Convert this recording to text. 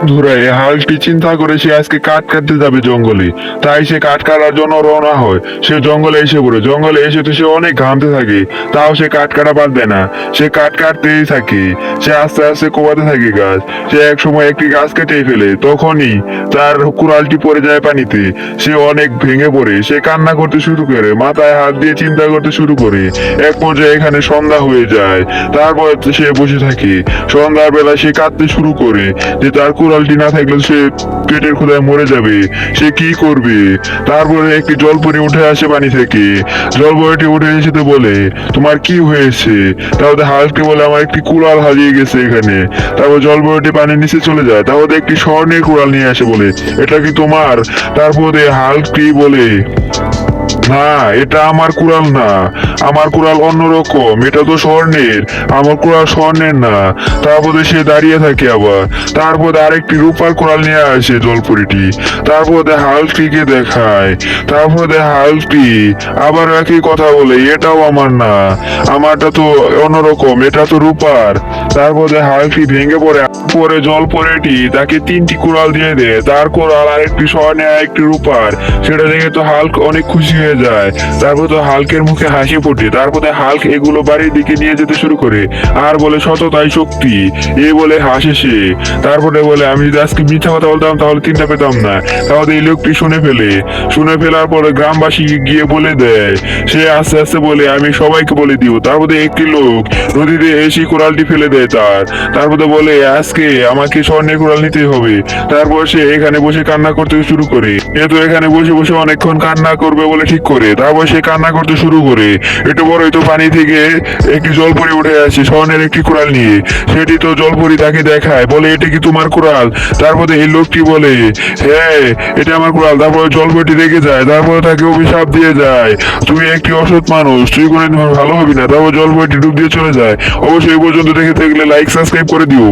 ধরে হালটি চিন্তা করে সে আজকে কাঠ কাটতে যাবে জঙ্গলে। তাই সে কাঠ কাটার জন্য রওনা হয়। সে জঙ্গলে এসে পড়ে। জঙ্গলে এসে তো সে অনেক ঘামতে থাকে, তাও সে কাঠ কাটা বাদ দেয় না। সে কাঠ কাটতেই থাকে। সে আস্তে আস্তে কোপাতে থাকে গাছ। সে এক সময় একটি গাছ কেটে ফেলে, তখনই তার কুড়ালটি পড়ে যায় পানিতে। সে অনেক ভেঙে পড়ে। সে কান্না করতে শুরু করে, মাথায় হাত দিয়ে চিন্তা করতে শুরু করে। এক পর্যায়ে এখানে সন্ধ্যা হয়ে যায়। তারপর সে বসে থাকে। সন্ধ্যার বেলা সে কাঁদতে শুরু করে যে তার কুড়ালটি না থাকলে সে পেটের ক্ষুধায় মরে যাবে। সে কি করবে? তারপরে একটি জলপরি উঠে আসে পানি থেকে। জলপরিটি উঠে এসে তো বলে, তোমার কি হয়েছে? তাহলে হাল্ককে বলে, আমার একটি কুড়াল হারিয়ে গেছে এখানে। তারপর জলপরিটি পানির নিচে চলে যায়। তারপরে একটি স্বর্ণের কুড়াল নিয়ে আসে, বলে, এটা কি তোমার? তারপরে হাল্কটি বলে, না, এটা আমার কুড়াল না। আমার কুড়াল অন্যরকম, এটা তো স্বর্ণের। আমার কুড়াল স্বর্ণের না। তারপরে সে দাঁড়িয়ে থাকে আবার। তারপরে আরেকটি রূপার কুড়াল নিয়ে আসে জলপরিটি। তারপরে হাল্কটিকে দেখায়। তারপরে হাল্কটি আবার একই কথা বলে, এটাও আমার না, আমারটা তো অন্যরকম, এটা তো রূপার। তারপরে হাল্কটি ভেঙে পড়ে। পরে জলপরিটি তাকে 3টি কুড়াল দিয়ে দেয়, তার কুড়াল আরেকটি স্বর্ণের আরেকটি রূপার। সেটা দেখে তো হাল্ক অনেক খুশি হয়ে যায়। তারপর তো হাল্কের মুখে হাসি ফোটে। তারপরে হাল্ক এগুলো বাড়ির দিকে নিয়ে যেতে শুরু করে, আর বলে, সততাই শক্তি, এই বলে হাসে সে। তারপরে বলে, আমি যদি আজকে মিথ্যা কথা বলতাম তাহলে 3টা পেতাম না। তাহলে এই লোকটি শুনে ফেলে। শুনে ফেলার পরে গ্রামবাসী গিয়ে বলে দেয়। সে আস্তে আস্তে বলে, আমি সবাইকে বলে দিব। তারপরে একটি লোক নদীতে এসে কুড়ালটি ফেলে দেয় তার। তারপরে বলে, আজকে আমাকে স্বর্ণের কুড়াল নিতে হবে। তারপর সে এখানে বসে কান্না করতে শুরু করে। এ তো এখানে বসে বসে অনেকক্ষণ কান্না করবে বলে ঠিক করে। তারপর সে কান্না করতে শুরু করে। একটু বড়ই তো পানি থেকে একটি জলপরি উঠে আসে স্বর্ণের একটি কুড়াল নিয়ে। সেটি তো জলপরি তাকে দেখায়, বলে, এটা কি তোমার কুড়াল? তারপরে এই লোকটি বলে, হ্যাঁ, এটা আমার কুড়াল। তারপরে জলপরিটি রেগে যায়। তারপরে তাকে অভিশাপ দিয়ে যায়, তুই একটি অসৎ মানুষ, তুই কোনোদিন ভালো হবি না। তারপর জলপরিটি ডুব দিয়ে চলে যায়। অবশ্যই এই পর্যন্ত দেখে থাকলে লাইক সাবস্ক্রাইব করে দিও।